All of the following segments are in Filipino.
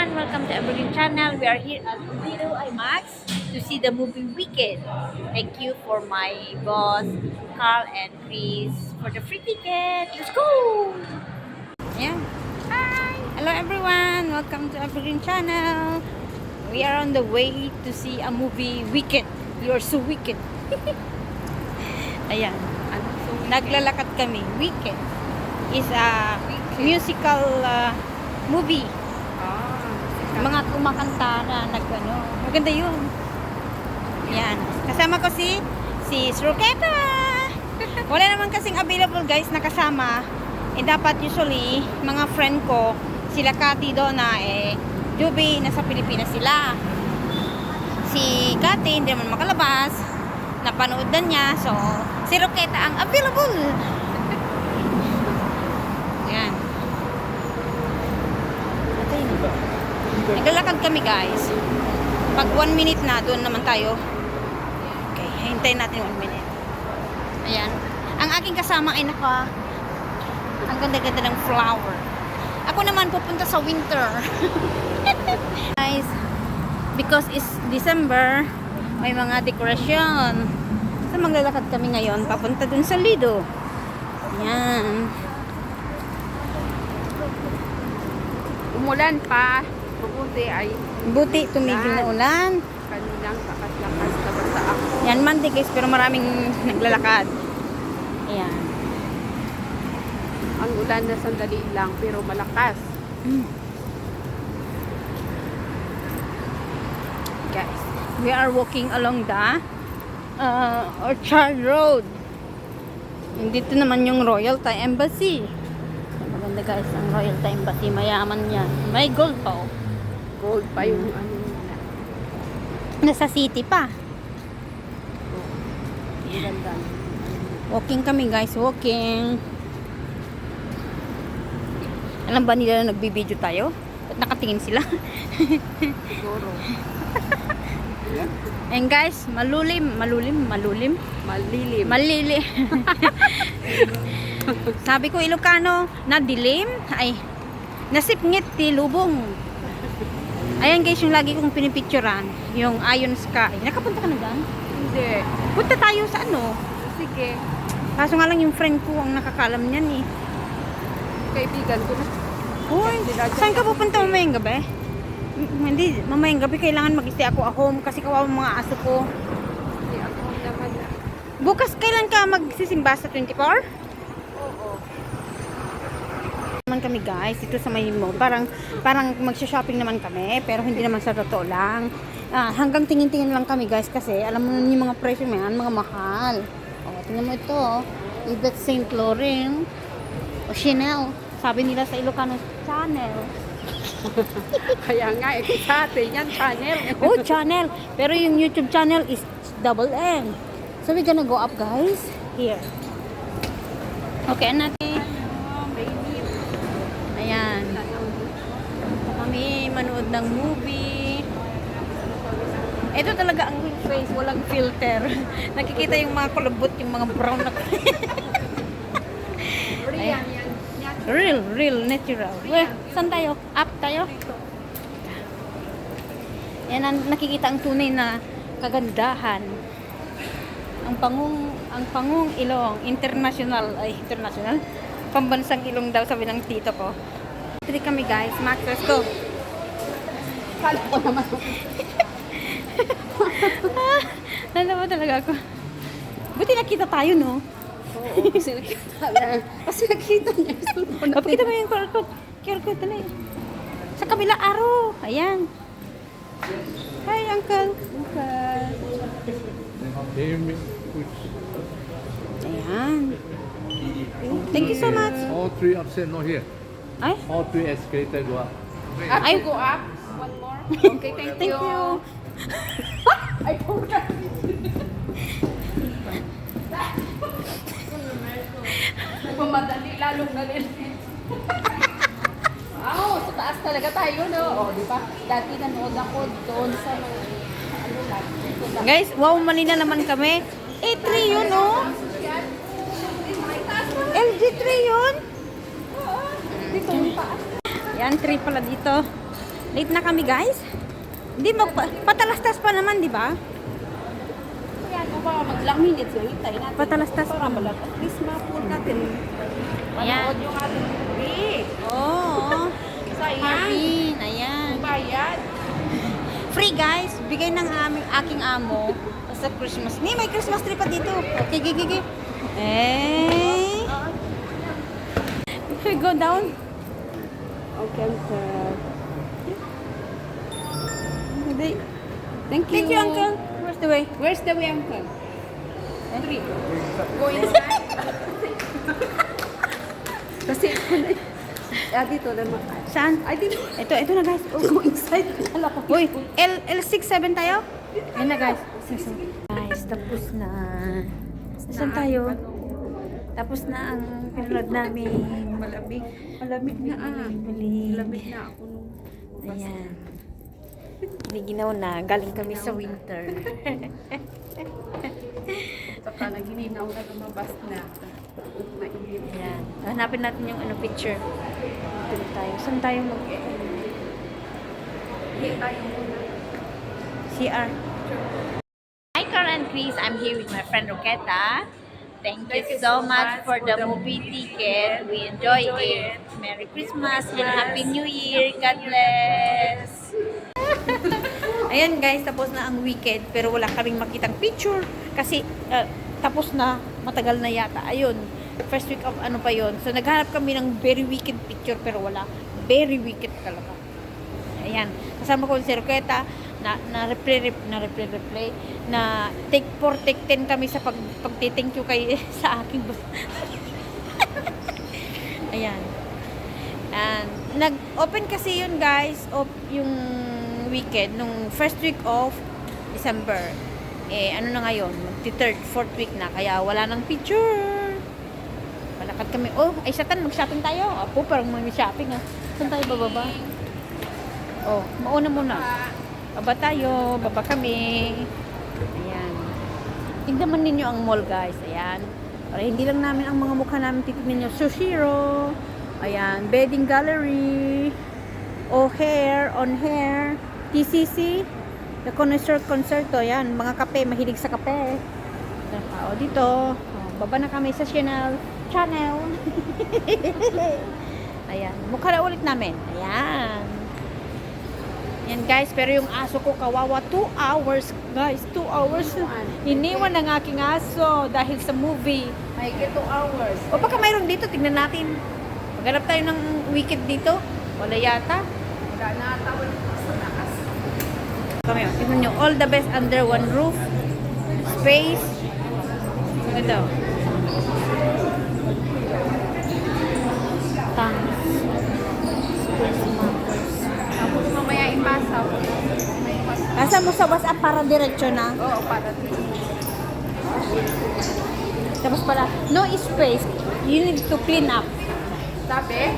everyone, welcome to Evergreen Channel. We are here at Lido IMAX to see the movie Wicked. Thank you for my boss, Carl and Chris, for the free ticket. Let's go! Yeah. Hi! Hello everyone, welcome to Evergreen Channel. We are on the way to see a movie Wicked. You're so wicked. Ayan. Naglalakad kami. Wicked is a musical movie. Mga kumakanta na nagano. Maganda 'yun. Yan. Kasama ko si Roqueta. Wala naman kasing available guys na kasama. Dapat usually mga friend ko, sila Cathy Donna Juby nasa Pilipinas sila. Si Cathy hindi naman makalabas. Napanood na niya. So, si Roqueta ang available. Yan. Naglalakad kami guys. Pag 1 minute na, doon naman tayo. Okay, hintayin natin 1 minute. Ayan. Ang aking kasama ay ang ganda-ganda ng flower. Ako naman pupunta sa winter. Guys, because it's December, may mga dekorasyon. So maglalakad kami ngayon papunta dun sa Lido. Ayan. Umulan pa. Buti tumigil na ulan. Kaninang lakas-lakas na basta ako. Yan Monday guys, pero maraming naglalakad. Ayan. Ang ulan na sandali lang pero malakas. Guys, we are walking along the Orchard Road. Dito naman yung Royal Thai Embassy. Maganda guys, ang Royal Thai Embassy. Mayaman yan. May gold pa oh. Gold pa yung ano nila. Nasa city pa. Ganda. Walking kami guys, walking. Alam ba nila na nagbibideo tayo? At nakatingin sila? Siguro. And guys, malilim. Sabi ko Ilocano, na dilim, ay nasipngit ti lubong. Ayan guys, yung lagi kong pinipicturan, yung Iron Sky. Nakapunta ka na dyan? Hindi. Punta tayo sa ano? Sige. Kaso nga lang yung friend ko ang nakakalam niyan eh. Kaibigan ko na. Uy, saan ka pupunta mamayang gabi? Hindi, mamayang gabi kailangan mag-stay ako at home kasi kawawa mga aso ko. Hindi ako naman. Bukas kailan ka magsisimba sa 24? Oo. Naman kami guys, dito sa may mall. Parang magsha-shopping naman kami, pero hindi naman sa totoo lang. Hanggang tingin-tingin lang kami guys kasi alam mo yung mga presyo yan, mga mahal. Tingnan mo ito, Yves Saint Laurent o Chanel. Sabi nila sa Ilocano, Chanel. Kaya nga, sa atin yan, channel. Oh, channel. Pero yung YouTube channel is double M. So we're gonna go up guys. Here. Okay, natin. Ayan. Kami manood ng movie. Ito talaga ang real face, walang filter. Nakikita yung mga kulubot, yung mga brown na real, natural. Weh, saan tayo? Up tayo? Yan ang nakikita ang tunay na kagandahan. Ang pangong ilong, international, pambansang ilong daw sabi ng tito ko. Ito kami guys, Max, let's go. Kala ko naman. Nalawa talaga ako. Buti nakita tayo, no? Oo, kasi nakita niya. Pakita mo yung QR code na yun. Sa kabila araw. Ayan. Hi, Uncle. Ayan. Thank you so much. All three upstairs, not here. Ay? All three escalator go up. I go up. One more. Okay, thank you. I forgot. Nagmamadali, lalong nalilit. Sa taas talaga tayo, no? O, di ba? Dati nanood ako doon sa Guys, wow, Manila naman kami. A3 yun, no? LG3 yun? dito yung taas. Yan, 3 pala dito. Late na kami, guys. Hindi patalastas pa naman, di ba? Kaya kung ba maglang minutes yung hintay natin. Patalastas para pa. malat. At least ma-pull natin. Ayan. Manood yung ating movie. Oo. Sayang. Marvin, ayan. Bayad. Free, guys. Bigay ng aking amo sa Christmas. May Christmas tree pa dito. Okay, gigi. Eh. We go down. Okay, Hindi. Thank you. Thank you, uncle. Where's the way? Where's the way, uncle? 3. Go inside. Kasi dito naman. Saan? I think Ito na, guys. go inside. Hala ko. Uy, L67 tayo? Ayun na, guys. Guys, tapos na. Saan tayo? Tapos na ang pinunod namin. Malamig. Malamig na Malamig. Malamig na ako nung Ayan. Ginaw na. Galing kami sa winter. saka naghininaw na lumabas na. Mainit. Ayan. Hanapin natin yung picture. Dito tayo. Saan tayo Hindi tayo muna. CR. Hi, Carl and Chris. I'm here with my friend Roqueta. Thank you so much for the movie ticket. We enjoy it. Merry Christmas and Happy New Year. God bless. Ayan guys, tapos na ang weekend pero wala kaming makitang picture kasi tapos na, matagal na yata. Ayun, first week of ano pa yon. So naghanap kami ng very weekend picture pero wala. Very weekend talaga. Ayan, kasama ko si Roqueta na replay na take 4, take 10 kami sa pagti-thank you kay sa aking boss. Ayan. And nag-open kasi yun guys of yung weekend nung first week of December. Ano na ngayon? Magti-third, fourth week na kaya wala nang picture. Malakad kami. Oh, ay satan mag-shopping tayo. Apo, parang may shopping ah. Saan tayo bababa? Oh, mauna muna. Baba tayo, baba kami. Ayan. Tignan man ninyo ang mall, guys. Ayan. Para hindi lang namin ang mga mukha namin titignan nyo. Sushiro. Ayan. Bedding Gallery. O'Hare. On Hair. TCC. The Connoisseur Concerto. Ayan. Mga kape. Mahilig sa kape. O, dito. O, baba na kami sa Chanel. Ayan. Mukha na ulit namin. Ayan. Yan guys, pero yung aso ko kawawa 2 hours guys, 2 hours iniwan ng aking aso dahil sa movie. May 2 hours. O baka mayroon dito, tignan natin. Maghanap tayo ng weekend dito. Wala yata. Wala na tawal sa taas. Kami, tignan nyo, all the best under one roof. Space. Ito. Thanks. Tapos mamaya ipasaw. Asa mo sa WhatsApp para diretso na. Oo, para dito. Tapos pala, no space. You need to clean up. Sabi,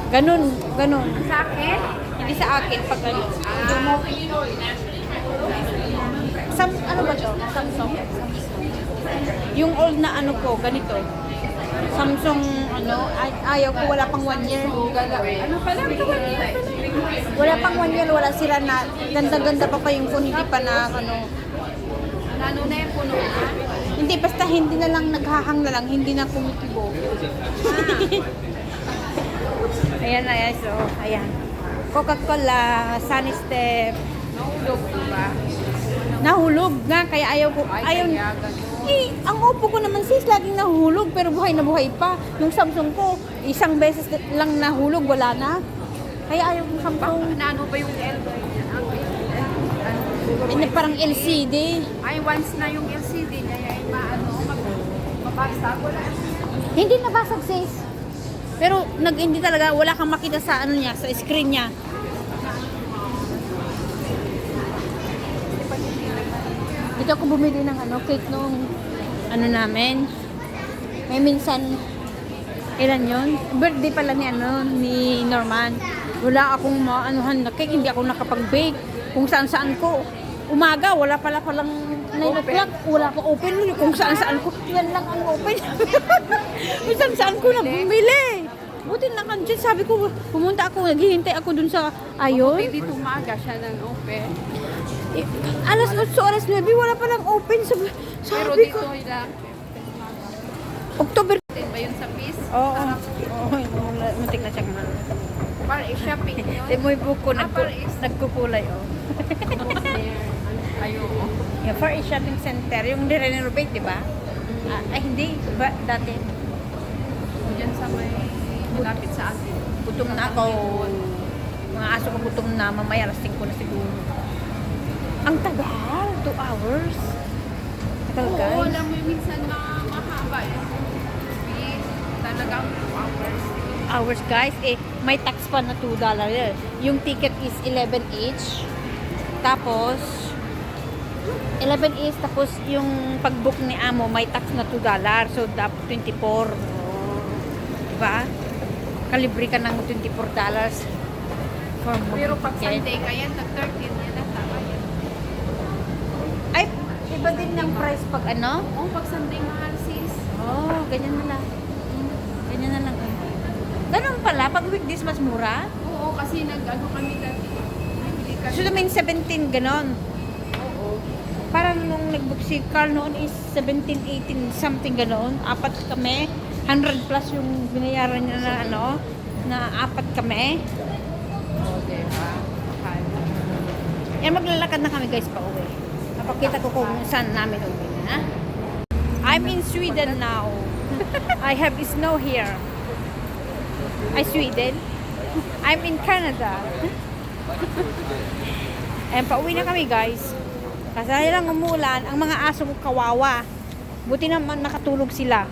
Ganun. sa akin, Hindi sa akin pag ano. Ano ba to? Samsung. Yung old na ano ko, ganito. Samsung, ayaw ko, wala pang 1 year. ano pala? Wala pang 1 year, wala sila na, ganda-ganda pa yung phone, hindi pa na, Ano na yung puno na? hindi, basta hindi na lang, naghahang na lang, hindi na kumikibo. Ayan na, so, ayan. Coca-Cola, Sunny Step. Nahulog ba? Nahulog nga, kaya ayaw ko, ayaw, kaya ganun. ang Oppo ko naman sis, laging nahulog, pero buhay na buhay pa. Yung Samsung ko, isang beses lang nahulog, wala na. Kaya ayaw kong Samsung. Ano ba yung L? Parang LCD. Ay, once na yung LCD niya, ay mabasag. Wala. Hindi nabasag sis. Pero hindi talaga, wala kang makita sa ano niya, sa screen niya. Dito ako bumili ng cake nung namin. May minsan, ilan yun? Birthday pala ni Norman. Wala akong maanuhan na cake, hindi ako nakapag-bake. Kung saan-saan ko. Umaga, wala palang 9 o'clock. Wala pa open. Kung saan-saan ko. Yan lang ang open. Kung saan-saan ko na bumili. Buti lang dyan. Sabi ko, pumunta ako, naghihintay ako dun sa ayon. Okay, dito umaga siya ng open. Eh, alas 8, alas 9, wala pa lang open. Sabi Pero sabi dito ko, lang. October. Ba yun sa piece? Oo. Muntik na siyang Para i-shopping yun. Di mo yung buko, Paris. nagkukulay, oh. Ayo. Yung Far East Shopping Center, yung nire-renovate, di ba? Ay, hindi. Ba, dati. Diyan sa may malapit sa atin. Gutom na ako. Mga aso ko gutom na. Mamaya, alas 5 na siguro. Ang tagal. 2 hours. Tagal, Oo, guys. alam mo yung minsan na mahaba yung talagang 2 hours. Hours, guys. Eh, may tax pa na $2. Yung ticket is 11 each. Tapos, 11 is tapos yung pag-book ni Amo may tax na $2. So, dapat 24. Diba? Kalibre ka ng $24 for Pero pag ticket. Sunday kaya nag-13 yan na tama yan. Ay, iba din ng price pag ano? Oo, pag Sunday mahal sis. Oh, ganyan na lang. Ganyan na lang. Ganun pala, pag weekdays mas mura. Oo, kasi nag-ano kami dati. Bibili kami. So, namin 17, ganon. Oo. Parang nung nag-book si Carl noon is 17, 18, something ganoon. Apat kami. 100 plus yung binayaran niya na ano, na apat kami. Oo, diba? Mahal. Yan, maglalakad na kami guys pa uwi. Napakita ko kung saan namin uwi na. I'm in Sweden now. I have snow here. Ay, Sweden. I'm in Canada. Ayan, pauwi na kami guys. Kasi lang umulan, ang mga aso ko kawawa. Buti naman nakatulog sila.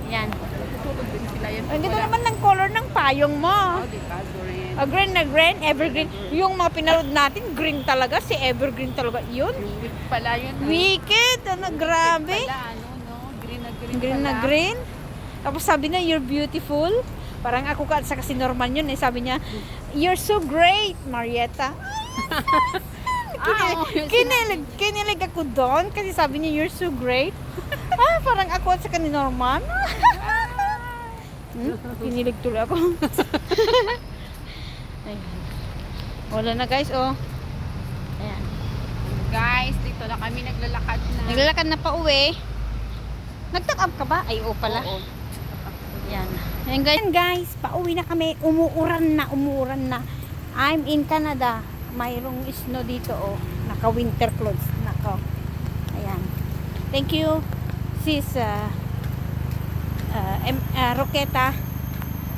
Yan. Tutulog din sila yan. Ang ganda naman ng color ng payong mo. Oo, diba? Green. Green na green, evergreen. Yung mga pinanood natin, green talaga. Si evergreen talaga. Yun. Yung week pala yun. Wicked. Ano, grabe. Pala, ano, no? Green na green Green na pala. green. Tapos sabi niya, you're beautiful. Parang ako sa kasi normal yun eh. Sabi niya, you're so great, Marietta. Kinilig ako doon kasi sabi niya, you're so great. Parang ako at sa kanina Norman. Kinilig tuloy ako. Ayan. Wala na guys, oh. Ayan. Guys, dito na kami naglalakad na. Naglalakad na pa uwi. Nag-take-up ka ba? Ay, oo pala. Oo. Ayan. Ayan guys, pauwi na kami. Umuuran na. I'm in Canada. Mayroong snow dito, oh. Naka-winter clothes. Nako. Ayan. Thank you, sis Roqueta.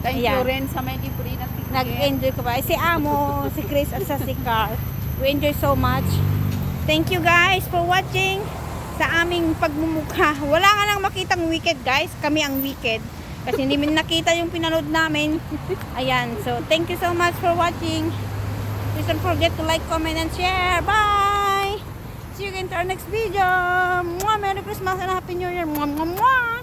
Thank Ayan. you rin sa may libre na ticket. Nag-enjoy ka ba? Si Amo, si Chris at sa si Carl. We enjoy so much. Thank you guys for watching sa aming pagmumukha. Wala nga lang makitang wicked guys. Kami ang wicked. Kasi hindi min nakita yung pinanood namin. Ayan. So, thank you so much for watching. Please don't forget to like, comment, and share. Bye! See you again to our next video. Mwah! Merry Christmas and Happy New Year. Mwah, mwah, mwah!